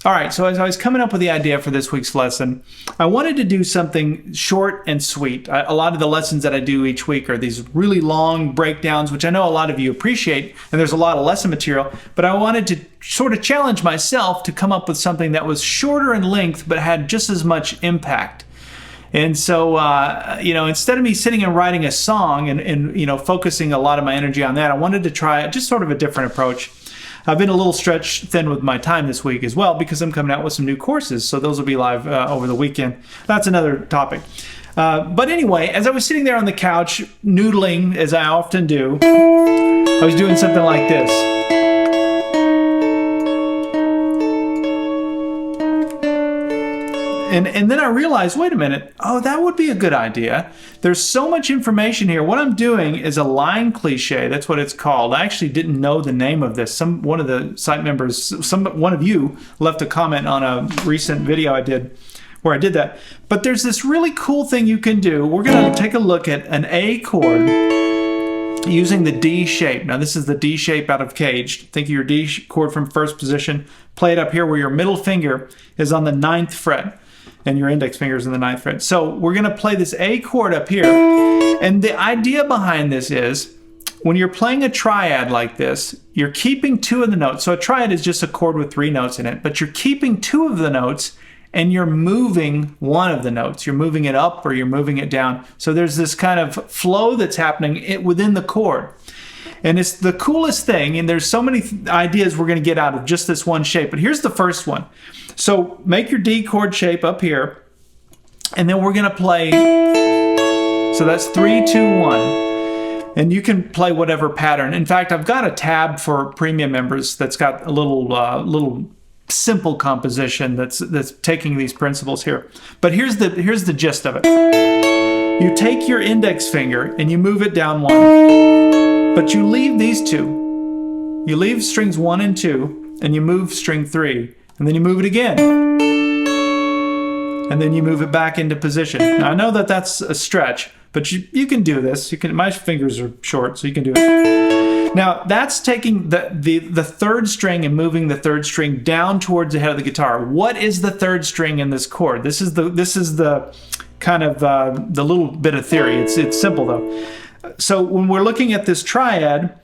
All right, so as I was coming up with the idea for this week's lesson, I wanted to do something short and sweet. A lot of the lessons that I do each week are these really long breakdowns, which I know a lot of you appreciate, and there's a lot of lesson material, but I wanted to sort of challenge myself to come up with something that was shorter in length, but had just as much impact. And so, instead of me sitting and writing a song and focusing a lot of my energy on that, I wanted to try just sort of a different approach. I've been a little stretched thin with my time this week as well because I'm coming out with some new courses. So those will be live over the weekend. That's another topic. But anyway, as I was sitting there on the couch, noodling, as I often do, I was doing something like this. And then I realized, wait a minute, that would be a good idea. There's so much information here. What I'm doing is a line cliche. That's what it's called. I actually didn't know the name of this. One of the site members, one of you left a comment on a recent video I did where I did that. But there's this really cool thing you can do. We're going to take a look at an A chord using the D shape. Now this is the D shape out of Caged. Think of your D chord from first position. Play it up here where your middle finger is on the 9th fret. And your index finger is in the 9th fret. So we're going to play this A chord up here. And the idea behind this is when you're playing a triad like this, you're keeping 2 of the notes. So a triad is just a chord with 3 notes in it, but you're keeping 2 of the notes and you're moving 1 of the notes. You're moving it up or you're moving it down. So there's this kind of flow that's happening within the chord. And it's the coolest thing, and there's so many ideas we're going to get out of just this one shape. But here's the first one. So make your D chord shape up here, and then we're going to play, so that's 3, 2, 1. And you can play whatever pattern. In fact, I've got a tab for premium members that's got a little simple composition that's taking these principles here. But here's the gist of it. You take your index finger and you move it down 1. But you leave these 2. You leave strings 1 and 2, and you move string 3, and then you move it again. And then you move it back into position. Now I know that that's a stretch, but you can do this. My fingers are short, so you can do it. Now that's taking the 3rd string and moving the 3rd string down towards the head of the guitar. What is the 3rd string in this chord? This is the kind of the little bit of theory. It's simple though. So when we're looking at this triad,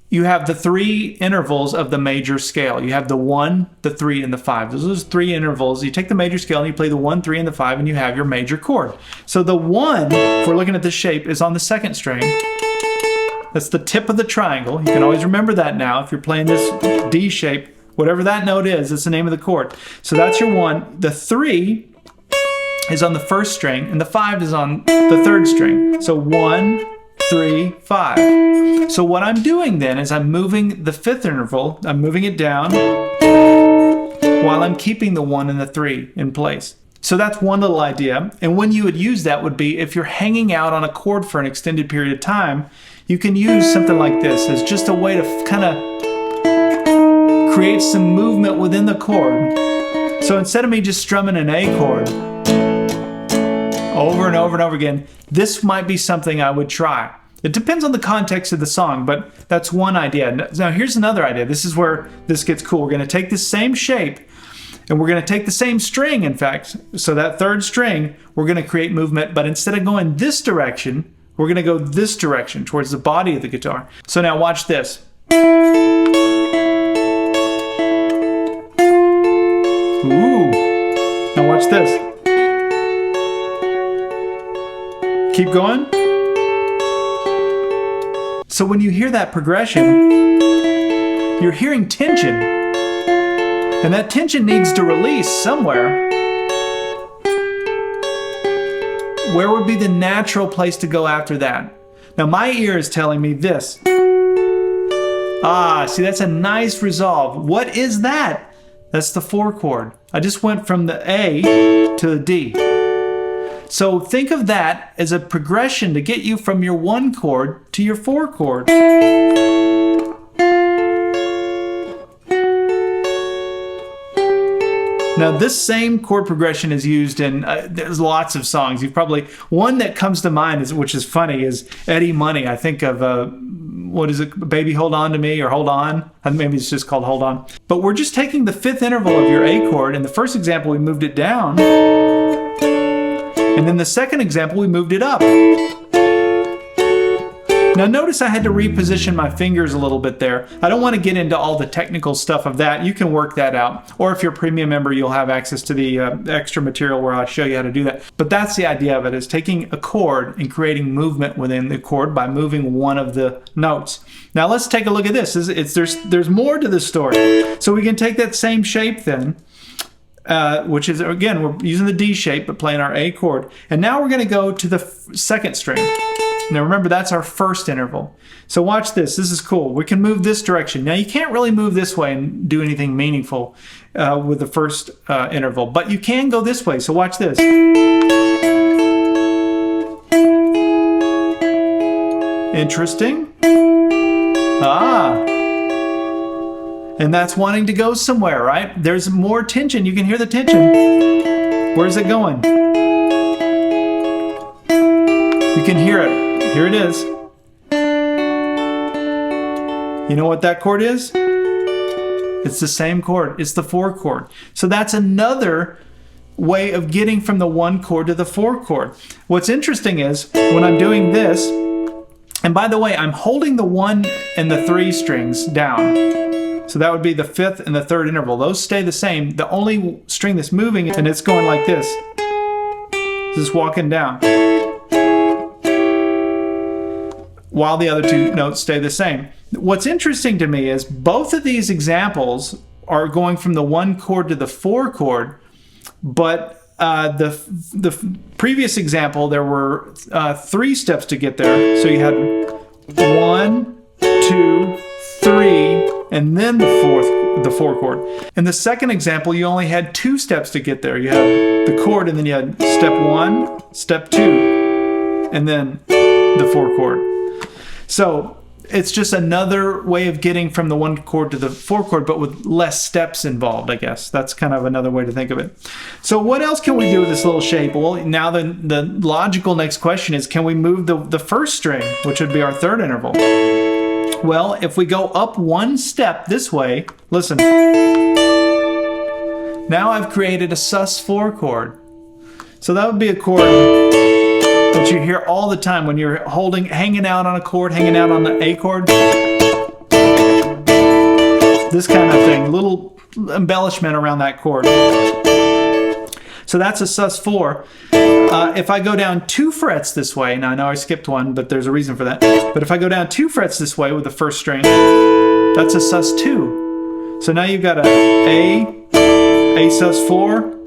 you have the 3 intervals of the major scale. You have the 1, the 3, and the 5. Those are 3 intervals. You take the major scale and you play the 1, 3, and the 5, and you have your major chord. So the 1, if we're looking at this shape, is on the 2nd string. That's the tip of the triangle. You can always remember that now. If you're playing this D shape, whatever that note is, that's the name of the chord. So that's your 1. The 3 is on the 1st string, and the 5 is on the 3rd string. So 1, 3, 5. So what I'm doing then is I'm moving the 5th interval, I'm moving it down while I'm keeping the 1 and the 3 in place. So that's one little idea. And when you would use that would be if you're hanging out on a chord for an extended period of time, you can use something like this as just a way to kind of create some movement within the chord. So instead of me just strumming an A chord over and over and over again, this might be something I would try. It depends on the context of the song, but that's one idea. Now here's another idea. This is where this gets cool. We're going to take this same shape and we're going to take the same string, in fact. So that 3rd string, we're going to create movement, but instead of going this direction, we're going to go this direction towards the body of the guitar. So now watch this. Ooh. Now watch this. Keep going. So when you hear that progression, you're hearing tension. And that tension needs to release somewhere. Where would be the natural place to go after that? Now my ear is telling me this. See, that's a nice resolve. What is that? That's the 4 chord. I just went from the A to the D. So think of that as a progression to get you from your 1 chord to your 4 chord. Now this same chord progression is used in, there's lots of songs. You've probably, one that comes to mind, which is funny, is Eddie Money. I think of, what is it, Baby Hold On to Me, or Hold On. Maybe it's just called Hold On. But we're just taking the fifth interval of your A chord. In the first example, we moved it down. And then the second example, we moved it up. Now notice I had to reposition my fingers a little bit there. I don't want to get into all the technical stuff of that. You can work that out. Or if you're a premium member, you'll have access to the extra material where I show you how to do that. But that's the idea of it, is taking a chord and creating movement within the chord by moving one of the notes. Now let's take a look at this. There's more to this story. So we can take that same shape then, which is, again, we're using the D shape but playing our A chord. And now we're going to go to the second string. Now remember, that's our first interval. So watch this. This is cool. We can move this direction. Now you can't really move this way and do anything meaningful with the first interval, but you can go this way. So watch this. Interesting. And that's wanting to go somewhere, right? There's more tension. You can hear the tension. Where's it going? You can hear it. Here it is. You know what that chord is? It's the same chord. It's the 4 chord. So that's another way of getting from the 1 chord to the 4 chord. What's interesting is when I'm doing this, and by the way, I'm holding the 1 and the 3 strings down. So that would be the 5th and the 3rd interval. Those stay the same. The only string that's moving, and it's going like this. Just walking down. While the other 2 notes stay the same. What's interesting to me is both of these examples are going from the 1 chord to the 4 chord, but the previous example, there were 3 steps to get there. So you had 1, 2, 3, and then the 4 chord. In the second example, you only had 2 steps to get there. You had the chord, and then you had step 1, step 2, and then the 4 chord. So it's just another way of getting from the 1 chord to the 4 chord, but with less steps involved, I guess. That's kind of another way to think of it. So what else can we do with this little shape? Well, now the logical next question is, can we move the first string, which would be our 3rd interval? Well, if we go up 1 step this way, listen. Now I've created a sus4 chord. So that would be a chord that you hear all the time when you're hanging out on a chord, hanging out on the A chord. This kind of thing, little embellishment around that chord. So that's a sus4. If I go down 2 frets this way, now I know I skipped 1, but there's a reason for that. But if I go down 2 frets this way with the first string, that's a sus2. So now you've got A sus4,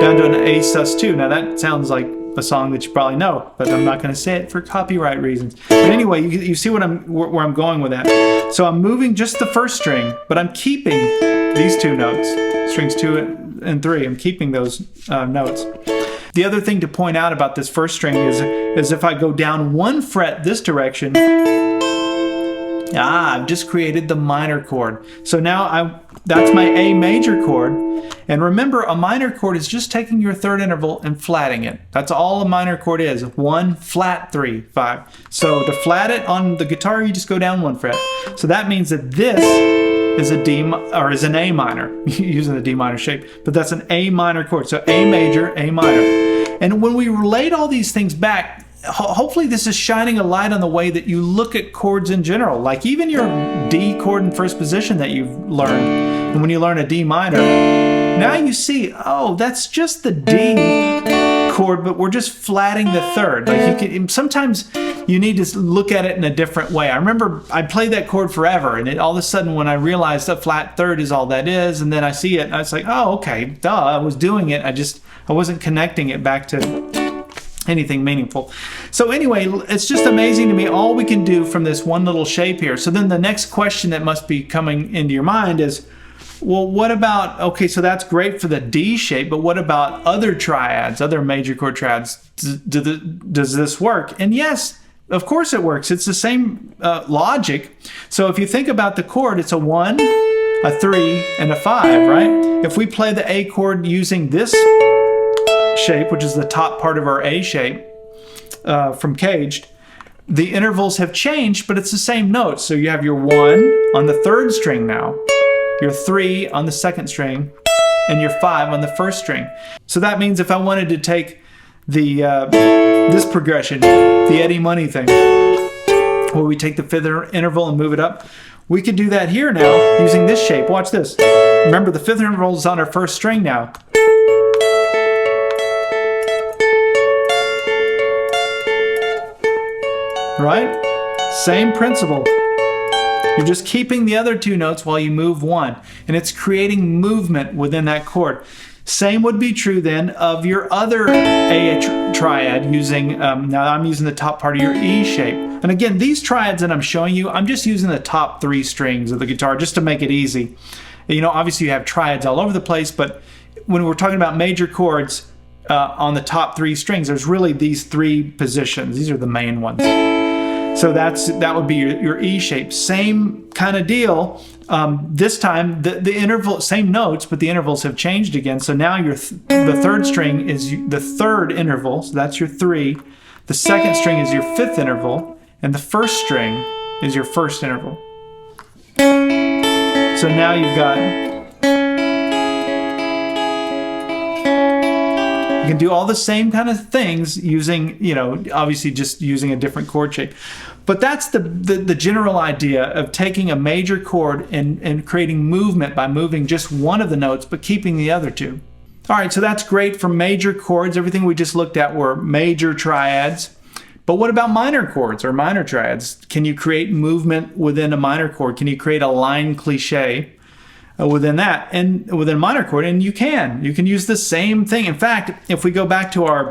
down to an A sus2. Now that sounds like a song that you probably know, but I'm not going to say it for copyright reasons. But anyway, you see where I'm going with that. So I'm moving just the first string, but I'm keeping these 2 notes, strings 2 and 3. I'm keeping those notes. The other thing to point out about this first string is if I go down 1 fret this direction, I've just created the minor chord. So now that's my A major chord. And remember, a minor chord is just taking your 3rd interval and flatting it. That's all a minor chord is. 1, flat, 3, 5. So to flat it on the guitar, you just go down 1 fret. So that means that this is an A minor, using the D minor shape, but that's an A minor chord. So A major, A minor. And when we relate all these things back, hopefully this is shining a light on the way that you look at chords in general. Like even your D chord in first position that you've learned, and when you learn a D minor, now you see, oh, that's just the D chord, but we're just flatting the 3rd. Like sometimes you need to look at it in a different way. I remember I played that chord forever, and all of a sudden when I realized that flat 3rd is all that is, and then I see it, and I was like, oh, okay, duh, I was doing it. I wasn't connecting it back to anything meaningful. So anyway, it's just amazing to me all we can do from this one little shape here. So then the next question that must be coming into your mind is, well, what about, okay, so that's great for the D shape, but what about other triads, other major chord triads? Does this work? And yes, of course it works. It's the same logic. So if you think about the chord, it's a 1, a 3, and a 5, right? If we play the A chord using this shape, which is the top part of our A shape from Caged, the intervals have changed, but it's the same notes. So you have your 1 on the 3rd string now, your 3 on the 2nd string, and your 5 on the 1st string. So that means if I wanted to take the this progression, the Eddie Money thing, where we take the 5th interval and move it up, we could do that here now using this shape. Watch this. Remember, the 5th interval is on our 1st string now. Right? Same principle. You're just keeping the other 2 notes while you move 1, and it's creating movement within that chord. Same would be true then of your other A triad using, now I'm using the top part of your E shape. And again, these triads that I'm showing you, I'm just using the top 3 strings of the guitar just to make it easy. You know, obviously you have triads all over the place, but when we're talking about major chords on the top 3 strings, there's really these 3 positions. These are the main ones. So that would be your E shape. Same kind of deal. This time the interval, same notes, but the intervals have changed again. So now the 3rd string is the 3rd interval. So that's your 3. The 2nd string is your 5th interval, and the 1st string is your 1st interval. So now you've got. You can do all the same kind of things using, you know, obviously just using a different chord shape. But that's the general idea of taking a major chord and creating movement by moving just one of the notes but keeping the other 2. All right, so that's great for major chords. Everything we just looked at were major triads. But what about minor chords or minor triads? Can you create movement within a minor chord? Can you create a line cliche within that and within a minor chord? And you can use the same thing. In fact, if we go back to our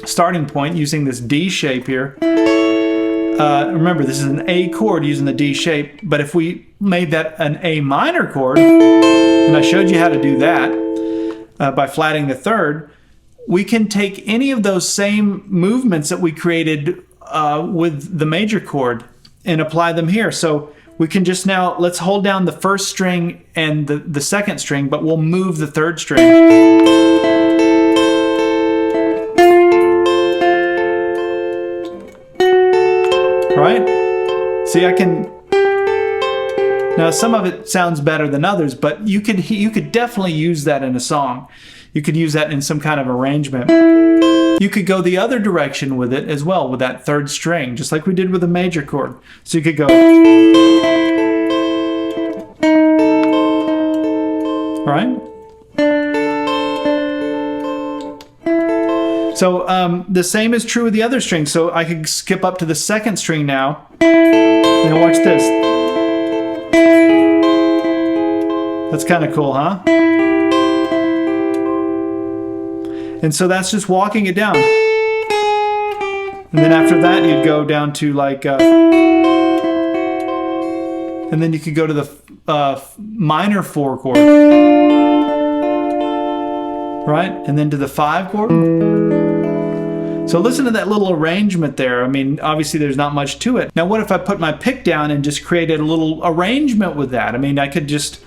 starting point using this D shape here, remember this is an A chord using the D shape, but if we made that an A minor chord, and I showed you how to do that by flatting the 3rd, we can take any of those same movements that we created with the major chord and apply them here. So we can just now, let's hold down the 1st string and the 2nd string, but we'll move the 3rd string. Right? See, I can, now some of it sounds better than others, but you could definitely use that in a song. You could use that in some kind of arrangement. You could go the other direction with it as well, with that 3rd string, just like we did with a major chord. So you could go, right? So the same is true with the other strings. So I could skip up to the 2nd string now. Now watch this. That's kind of cool, huh? And so that's just walking it down. And then after that, you'd go down to like, and then you could go to the minor 4 chord. Right? And then to the 5 chord. So listen to that little arrangement there. I mean, obviously there's not much to it. Now what if I put my pick down and just created a little arrangement with that? I mean, I could just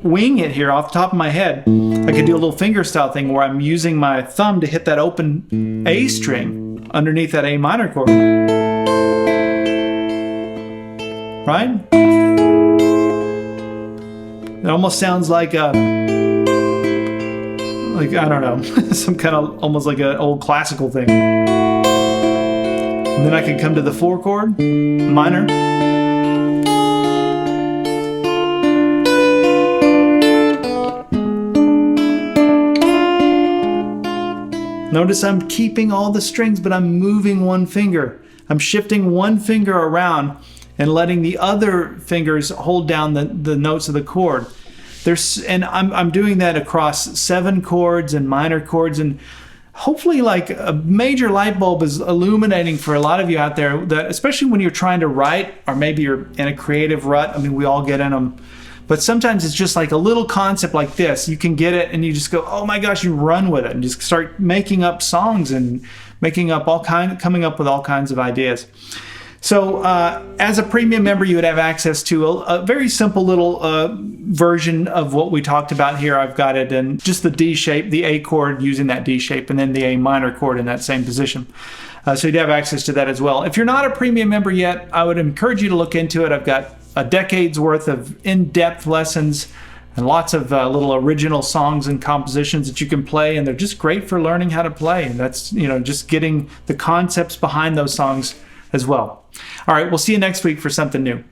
wing it here off the top of my head. I could do a little finger style thing where I'm using my thumb to hit that open A string underneath that A minor chord. Right? It almost sounds like a, I don't know, some kind of almost like an old classical thing. And then I can come to the 4 chord, minor. Notice I'm keeping all the strings, but I'm moving one finger. I'm shifting one finger around and letting the other fingers hold down the notes of the chord. And I'm doing that across 7 chords and minor chords, and hopefully like a major light bulb is illuminating for a lot of you out there, that especially when you're trying to write, or maybe you're in a creative rut. I mean, we all get in them, but sometimes it's just like a little concept like this. You can get it and you just go, oh my gosh, you run with it and just start making up songs and coming up with all kinds of ideas. So as a premium member, you would have access to a very simple little version of what we talked about here. I've got it in just the D shape, the A chord using that D shape, and then the A minor chord in that same position. So you'd have access to that as well. If you're not a premium member yet, I would encourage you to look into it. I've got a decade's worth of in-depth lessons and lots of little original songs and compositions that you can play, and they're just great for learning how to play. And that's, just getting the concepts behind those songs as well. All right, we'll see you next week for something new.